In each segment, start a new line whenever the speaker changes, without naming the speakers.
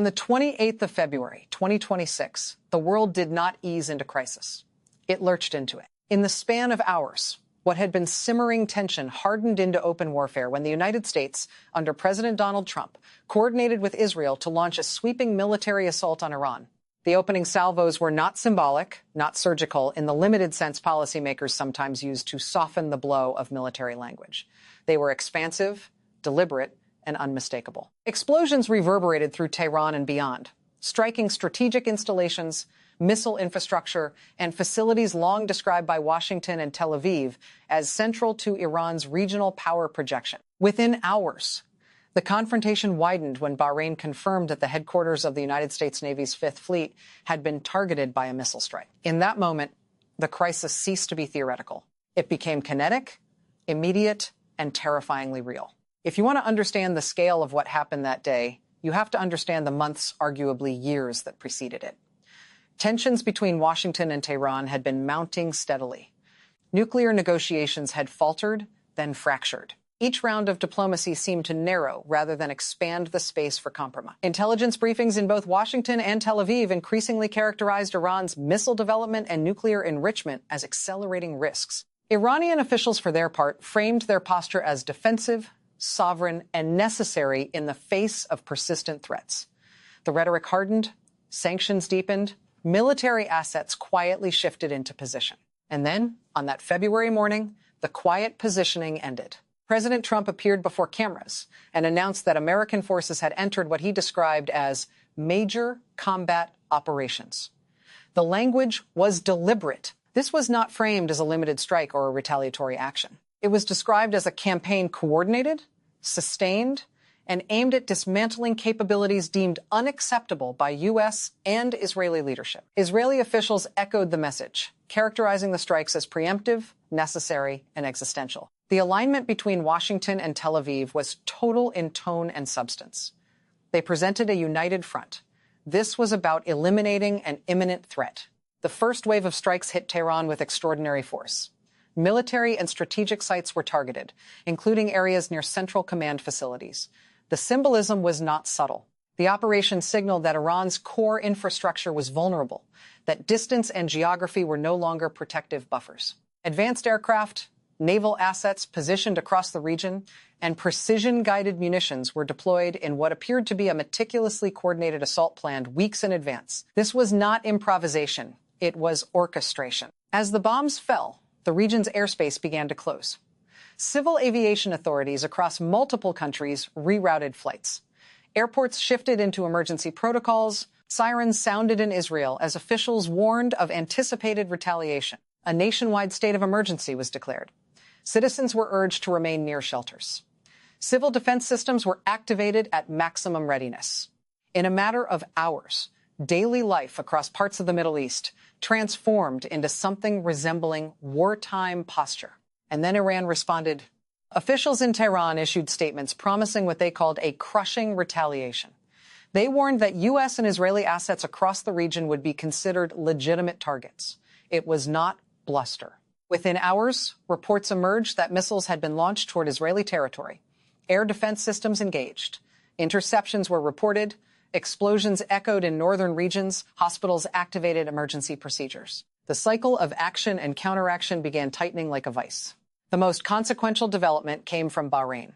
On the 28th of February, 2026, the world did not ease into crisis. It lurched into it. In the span of hours, what had been simmering tension hardened into open warfare when the United States, under President Donald Trump, coordinated with Israel to launch a sweeping military assault on Iran. The opening salvos were not symbolic, not surgical, in the limited sense policymakers sometimes use to soften the blow of military language. They were expansive, deliberate, and unmistakable. Explosions reverberated through Tehran and beyond, striking strategic installations, missile infrastructure, and facilities long described by Washington and Tel Aviv as central to Iran's regional power projection. Within hours, the confrontation widened when Bahrain confirmed that the headquarters of the United States Navy's Fifth Fleet had been targeted by a missile strike. In that moment, the crisis ceased to be theoretical. It became kinetic, immediate, and terrifyingly real. If you want to understand the scale of what happened that day, you have to understand the months, arguably years, that preceded it. Tensions between Washington and Tehran had been mounting steadily. Nuclear negotiations had faltered, then fractured. Each round of diplomacy seemed to narrow rather than expand the space for compromise. Intelligence briefings in both Washington and Tel Aviv increasingly characterized Iran's missile development and nuclear enrichment as accelerating risks. Iranian officials, for their part, framed their posture as defensive, sovereign, and necessary in the face of persistent threats. The rhetoric hardened, sanctions deepened, military assets quietly shifted into position. And then, on that February morning, the quiet positioning ended. President Trump appeared before cameras and announced that American forces had entered what he described as major combat operations. The language was deliberate. This was not framed as a limited strike or a retaliatory action. It was described as a campaign coordinated, sustained, and aimed at dismantling capabilities deemed unacceptable by U.S. and Israeli leadership. Israeli officials echoed the message, characterizing the strikes as preemptive, necessary, and existential. The alignment between Washington and Tel Aviv was total in tone and substance. They presented a united front. This was about eliminating an imminent threat. The first wave of strikes hit Tehran with extraordinary force. Military and strategic sites were targeted, including areas near central command facilities. The symbolism was not subtle. The operation signaled that Iran's core infrastructure was vulnerable, that distance and geography were no longer protective buffers. Advanced aircraft, naval assets positioned across the region, and precision-guided munitions were deployed in what appeared to be a meticulously coordinated assault planned weeks in advance. This was not improvisation. It was orchestration. As the bombs fell, the region's airspace began to close. Civil aviation authorities across multiple countries rerouted flights. Airports shifted into emergency protocols. Sirens sounded in Israel as officials warned of anticipated retaliation. A nationwide state of emergency was declared. Citizens were urged to remain near shelters. Civil defense systems were activated at maximum readiness. In a matter of hours, daily life across parts of the Middle East transformed into something resembling wartime posture. And then Iran responded. Officials in Tehran issued statements promising what they called a crushing retaliation. They warned that U.S. and Israeli assets across the region would be considered legitimate targets. It was not bluster. Within hours, reports emerged that missiles had been launched toward Israeli territory. Air defense systems engaged. Interceptions were reported. Explosions echoed in northern regions. Hospitals activated emergency procedures. The cycle of action and counteraction began tightening like a vice. The most consequential development came from Bahrain.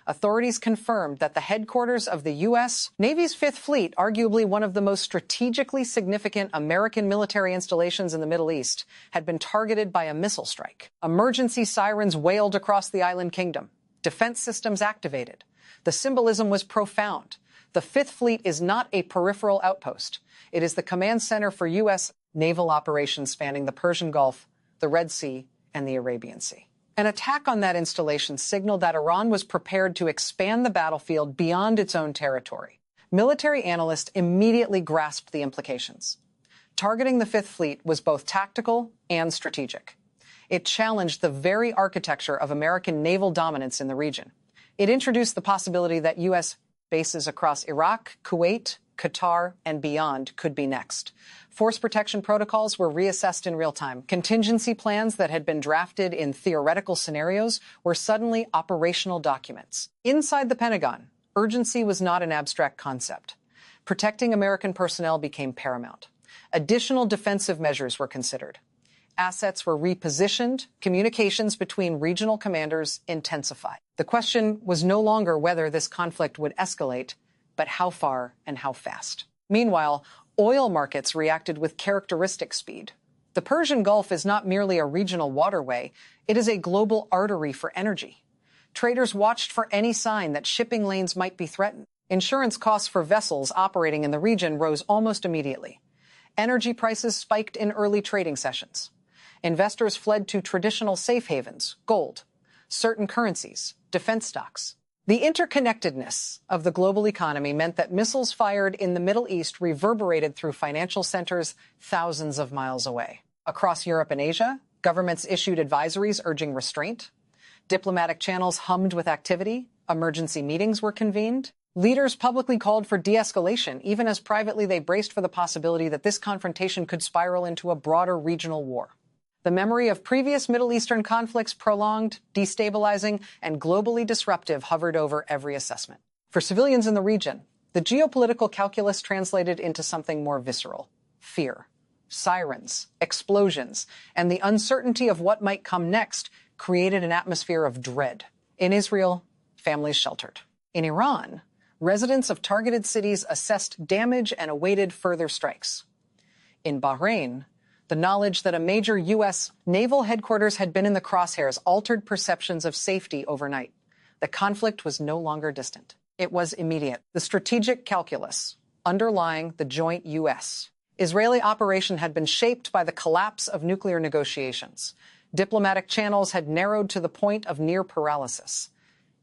Authorities confirmed that the headquarters of the U.S. Navy's Fifth Fleet, arguably one of the most strategically significant American military installations in the Middle East, had been targeted by a missile strike. Emergency sirens wailed across the island kingdom. Defense systems activated. The symbolism was profound. The Fifth Fleet is not a peripheral outpost. It is the command center for U.S. naval operations spanning the Persian Gulf, the Red Sea, and the Arabian Sea. An attack on that installation signaled that Iran was prepared to expand the battlefield beyond its own territory. Military analysts immediately grasped the implications. Targeting the Fifth Fleet was both tactical and strategic. It challenged the very architecture of American naval dominance in the region. It introduced the possibility that U.S. bases across Iraq, Kuwait, Qatar, and beyond could be next. Force protection protocols were reassessed in real time. Contingency plans that had been drafted in theoretical scenarios were suddenly operational documents. Inside the Pentagon, urgency was not an abstract concept. Protecting American personnel became paramount. Additional defensive measures were considered. Assets were repositioned, communications between regional commanders intensified. The question was no longer whether this conflict would escalate, but how far and how fast. Meanwhile, oil markets reacted with characteristic speed. The Persian Gulf is not merely a regional waterway, it is a global artery for energy. Traders watched for any sign that shipping lanes might be threatened. Insurance costs for vessels operating in the region rose almost immediately. Energy prices spiked in early trading sessions. Investors fled to traditional safe havens, gold, certain currencies, defense stocks. The interconnectedness of the global economy meant that missiles fired in the Middle East reverberated through financial centers thousands of miles away. Across Europe and Asia, governments issued advisories urging restraint. Diplomatic channels hummed with activity. Emergency meetings were convened. Leaders publicly called for de-escalation, even as privately they braced for the possibility that this confrontation could spiral into a broader regional war. The memory of previous Middle Eastern conflicts, prolonged, destabilizing, and globally disruptive, hovered over every assessment. For civilians in the region, the geopolitical calculus translated into something more visceral: fear. Sirens, explosions, and the uncertainty of what might come next created an atmosphere of dread. In Israel, families sheltered. In Iran, residents of targeted cities assessed damage and awaited further strikes. In Bahrain, the knowledge that a major U.S. naval headquarters had been in the crosshairs altered perceptions of safety overnight. The conflict was no longer distant. It was immediate. The strategic calculus underlying the joint U.S.-Israeli operation had been shaped by the collapse of nuclear negotiations. Diplomatic channels had narrowed to the point of near paralysis.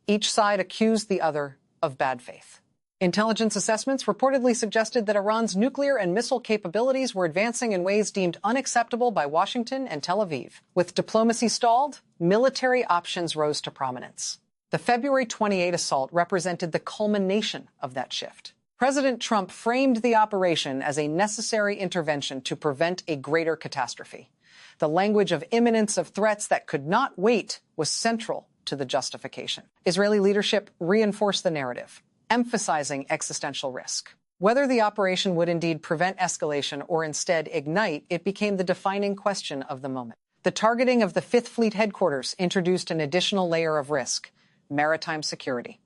Each side accused the other of bad faith. Intelligence assessments reportedly suggested that Iran's nuclear and missile capabilities were advancing in ways deemed unacceptable by Washington and Tel Aviv. With diplomacy stalled, military options rose to prominence. The February 28 assault represented the culmination of that shift. President Trump framed the operation as a necessary intervention to prevent a greater catastrophe. The language of imminence of threats that could not wait was central to the justification. Israeli leadership reinforced the narrative, emphasizing existential risk. Whether the operation would indeed prevent escalation or instead ignite, it became the defining question of the moment. The targeting of the Fifth Fleet headquarters introduced an additional layer of risk: maritime security.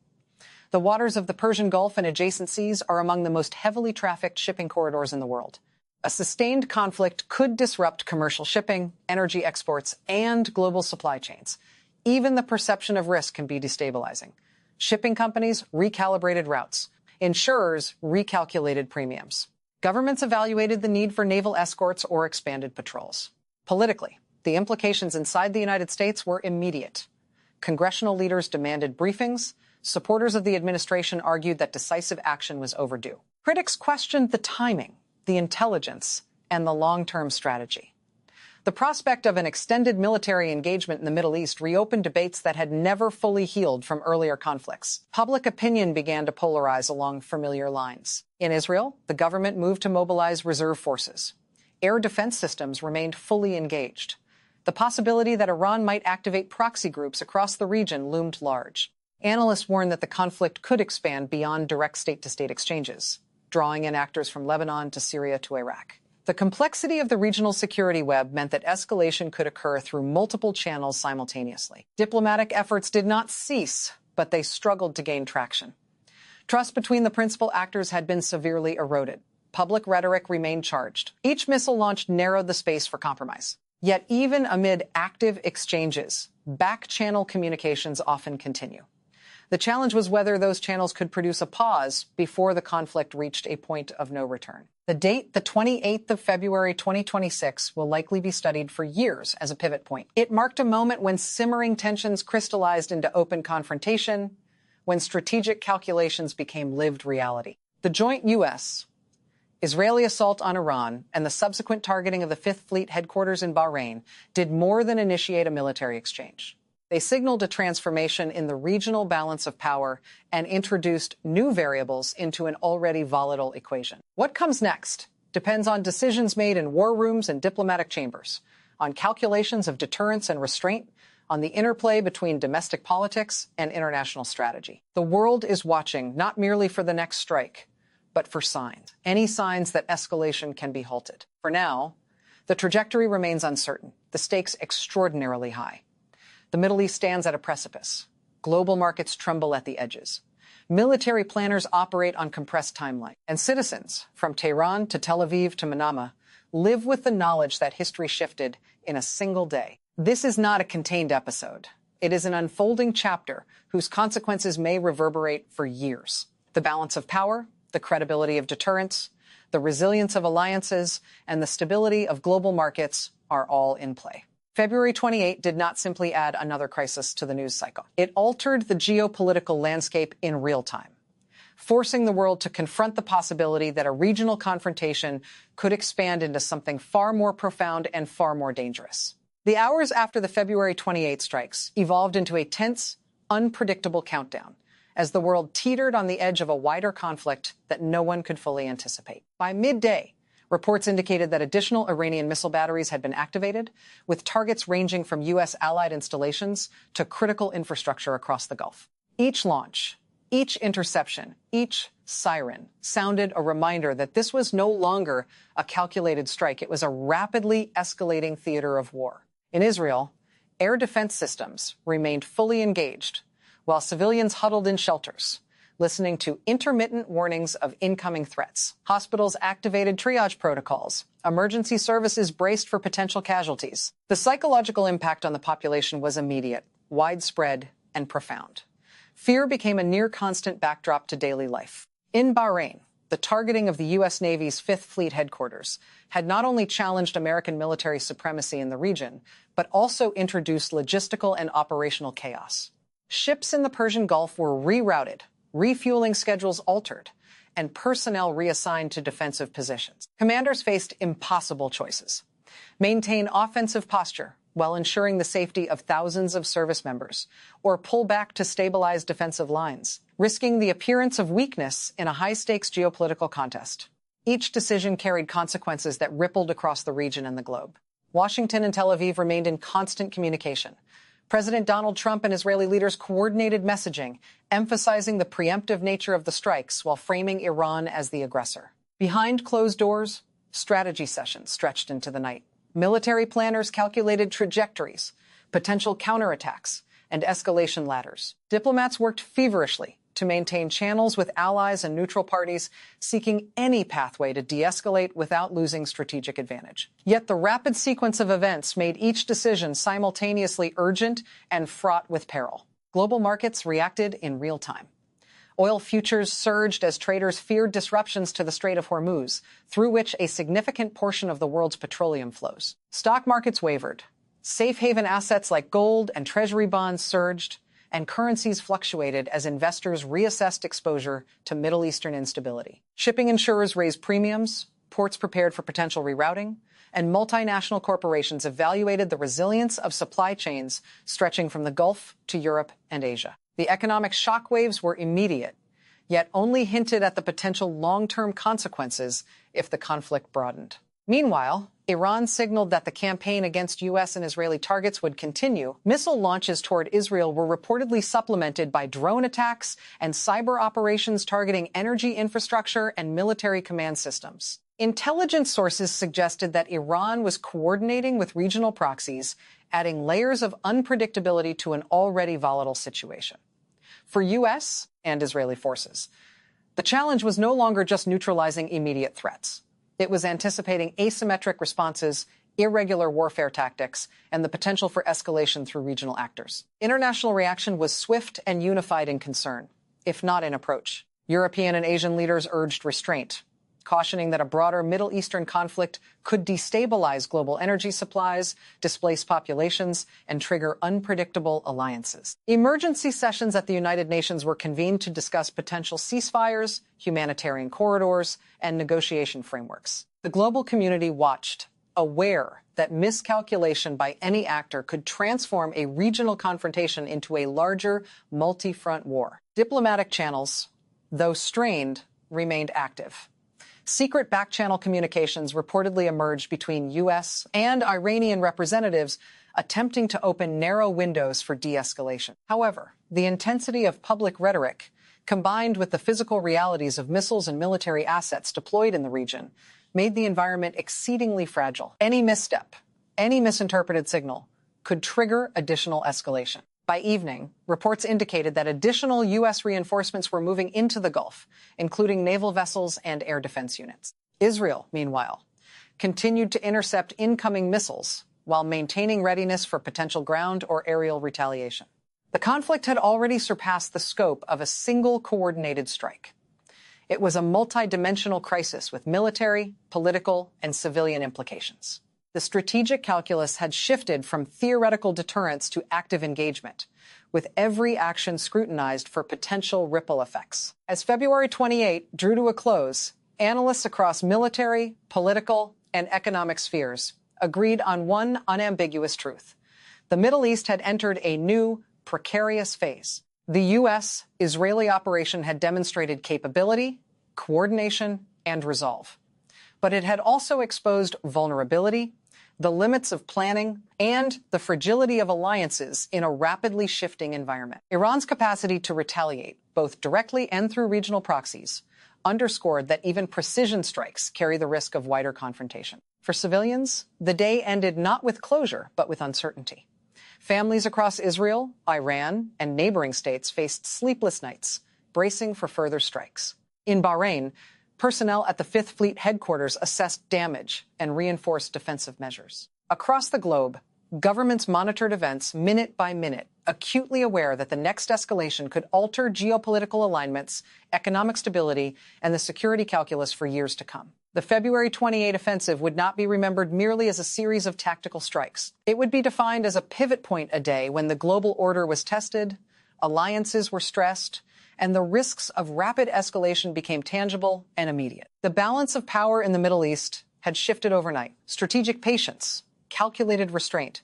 The waters of the Persian Gulf and adjacent seas are among the most heavily trafficked shipping corridors in the world. A sustained conflict could disrupt commercial shipping, energy exports, and global supply chains. Even the perception of risk can be destabilizing. Shipping companies recalibrated routes. Insurers recalculated premiums. Governments evaluated the need for naval escorts or expanded patrols. Politically, the implications inside the United States were immediate. Congressional leaders demanded briefings. Supporters of the administration argued that decisive action was overdue. Critics questioned the timing, the intelligence, and the long-term strategy. The prospect of an extended military engagement in the Middle East reopened debates that had never fully healed from earlier conflicts. Public opinion began to polarize along familiar lines. In Israel, the government moved to mobilize reserve forces. Air defense systems remained fully engaged. The possibility that Iran might activate proxy groups across the region loomed large. Analysts warned that the conflict could expand beyond direct state-to-state exchanges, drawing in actors from Lebanon to Syria to Iraq. The complexity of the regional security web meant that escalation could occur through multiple channels simultaneously. Diplomatic efforts did not cease, but they struggled to gain traction. Trust between the principal actors had been severely eroded. Public rhetoric remained charged. Each missile launch narrowed the space for compromise. Yet even amid active exchanges, back-channel communications often continue. The challenge was whether those channels could produce a pause before the conflict reached a point of no return. The date, the 28th of February 2026, will likely be studied for years as a pivot point. It marked a moment when simmering tensions crystallized into open confrontation, when strategic calculations became lived reality. The joint U.S.-Israeli assault on Iran and the subsequent targeting of the Fifth Fleet headquarters in Bahrain did more than initiate a military exchange. They signaled a transformation in the regional balance of power and introduced new variables into an already volatile equation. What comes next depends on decisions made in war rooms and diplomatic chambers, on calculations of deterrence and restraint, on the interplay between domestic politics and international strategy. The world is watching not merely for the next strike, but for signs. Any signs that escalation can be halted. For now, the trajectory remains uncertain, the stakes extraordinarily high. The Middle East stands at a precipice. Global markets tremble at the edges. Military planners operate on compressed timelines, and citizens, from Tehran to Tel Aviv to Manama, live with the knowledge that history shifted in a single day. This is not a contained episode. It is an unfolding chapter whose consequences may reverberate for years. The balance of power, the credibility of deterrence, the resilience of alliances, and the stability of global markets are all in play. February 28 did not simply add another crisis to the news cycle. It altered the geopolitical landscape in real time, forcing the world to confront the possibility that a regional confrontation could expand into something far more profound and far more dangerous. The hours after the February 28 strikes evolved into a tense, unpredictable countdown as the world teetered on the edge of a wider conflict that no one could fully anticipate. By midday, reports indicated that additional Iranian missile batteries had been activated, with targets ranging from U.S. allied installations to critical infrastructure across the Gulf. Each launch, each interception, each siren sounded a reminder that this was no longer a calculated strike. It was a rapidly escalating theater of war. In Israel, air defense systems remained fully engaged, while civilians huddled in shelters, listening to intermittent warnings of incoming threats. Hospitals activated triage protocols. Emergency services braced for potential casualties. The psychological impact on the population was immediate, widespread, and profound. Fear became a near-constant backdrop to daily life. In Bahrain, the targeting of the U.S. Navy's Fifth Fleet headquarters had not only challenged American military supremacy in the region, but also introduced logistical and operational chaos. Ships in the Persian Gulf were rerouted, refueling schedules altered, and personnel reassigned to defensive positions. Commanders faced impossible choices. Maintain offensive posture while ensuring the safety of thousands of service members, or pull back to stabilize defensive lines, risking the appearance of weakness in a high-stakes geopolitical contest. Each decision carried consequences that rippled across the region and the globe. Washington and Tel Aviv remained in constant communication. President Donald Trump and Israeli leaders coordinated messaging, emphasizing the preemptive nature of the strikes while framing Iran as the aggressor. Behind closed doors, strategy sessions stretched into the night. Military planners calculated trajectories, potential counterattacks, and escalation ladders. Diplomats worked feverishly to maintain channels with allies and neutral parties, seeking any pathway to de-escalate without losing strategic advantage. Yet the rapid sequence of events made each decision simultaneously urgent and fraught with peril. Global markets reacted in real time. Oil futures surged as traders feared disruptions to the Strait of Hormuz, through which a significant portion of the world's petroleum flows. Stock markets wavered. Safe haven assets like gold and treasury bonds surged, and currencies fluctuated as investors reassessed exposure to Middle Eastern instability. Shipping insurers raised premiums, ports prepared for potential rerouting, and multinational corporations evaluated the resilience of supply chains stretching from the Gulf to Europe and Asia. The economic shockwaves were immediate, yet only hinted at the potential long-term consequences if the conflict broadened. Meanwhile, Iran signaled that the campaign against U.S. and Israeli targets would continue. Missile launches toward Israel were reportedly supplemented by drone attacks and cyber operations targeting energy infrastructure and military command systems. Intelligence sources suggested that Iran was coordinating with regional proxies, adding layers of unpredictability to an already volatile situation. For U.S. and Israeli forces, the challenge was no longer just neutralizing immediate threats. It was anticipating asymmetric responses, irregular warfare tactics, and the potential for escalation through regional actors. International reaction was swift and unified in concern, if not in approach. European and Asian leaders urged restraint, cautioning that a broader Middle Eastern conflict could destabilize global energy supplies, displace populations, and trigger unpredictable alliances. Emergency sessions at the United Nations were convened to discuss potential ceasefires, humanitarian corridors, and negotiation frameworks. The global community watched, aware that miscalculation by any actor could transform a regional confrontation into a larger, multi-front war. Diplomatic channels, though strained, remained active. Secret back-channel communications reportedly emerged between U.S. and Iranian representatives attempting to open narrow windows for de-escalation. However, the intensity of public rhetoric combined with the physical realities of missiles and military assets deployed in the region, made the environment exceedingly fragile. Any misstep, any misinterpreted signal, could trigger additional escalation. By evening, reports indicated that additional U.S. reinforcements were moving into the Gulf, including naval vessels and air defense units. Israel, meanwhile, continued to intercept incoming missiles while maintaining readiness for potential ground or aerial retaliation. The conflict had already surpassed the scope of a single coordinated strike. It was a multidimensional crisis with military, political, and civilian implications. The strategic calculus had shifted from theoretical deterrence to active engagement, with every action scrutinized for potential ripple effects. As February 28 drew to a close, analysts across military, political, and economic spheres agreed on one unambiguous truth. The Middle East had entered a new, precarious phase. The U.S.-Israeli operation had demonstrated capability, coordination, and resolve. But it had also exposed vulnerability, the limits of planning, and the fragility of alliances in a rapidly shifting environment. Iran's capacity to retaliate, both directly and through regional proxies, underscored that even precision strikes carry the risk of wider confrontation. For civilians, the day ended not with closure, but with uncertainty. Families across Israel, Iran, and neighboring states faced sleepless nights, bracing for further strikes. In Bahrain, personnel at the Fifth Fleet headquarters assessed damage and reinforced defensive measures. Across the globe, governments monitored events minute by minute, acutely aware that the next escalation could alter geopolitical alignments, economic stability, and the security calculus for years to come. The February 28 offensive would not be remembered merely as a series of tactical strikes. It would be defined as a pivot point, a day when the global order was tested, alliances were stressed, and the risks of rapid escalation became tangible and immediate. The balance of power in the Middle East had shifted overnight. Strategic patience, calculated restraint,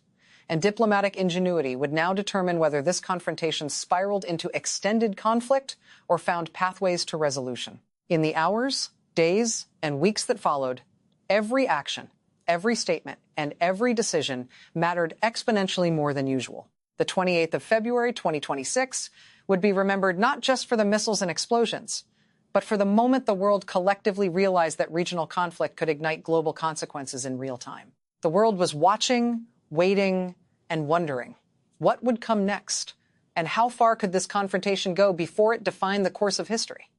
and diplomatic ingenuity would now determine whether this confrontation spiraled into extended conflict or found pathways to resolution. In the hours, days, and weeks that followed, every action, every statement, and every decision mattered exponentially more than usual. The 28th of February, 2026, would be remembered not just for the missiles and explosions, but for the moment the world collectively realized that regional conflict could ignite global consequences in real time. The world was watching, waiting, and wondering what would come next, and how far could this confrontation go before it defined the course of history.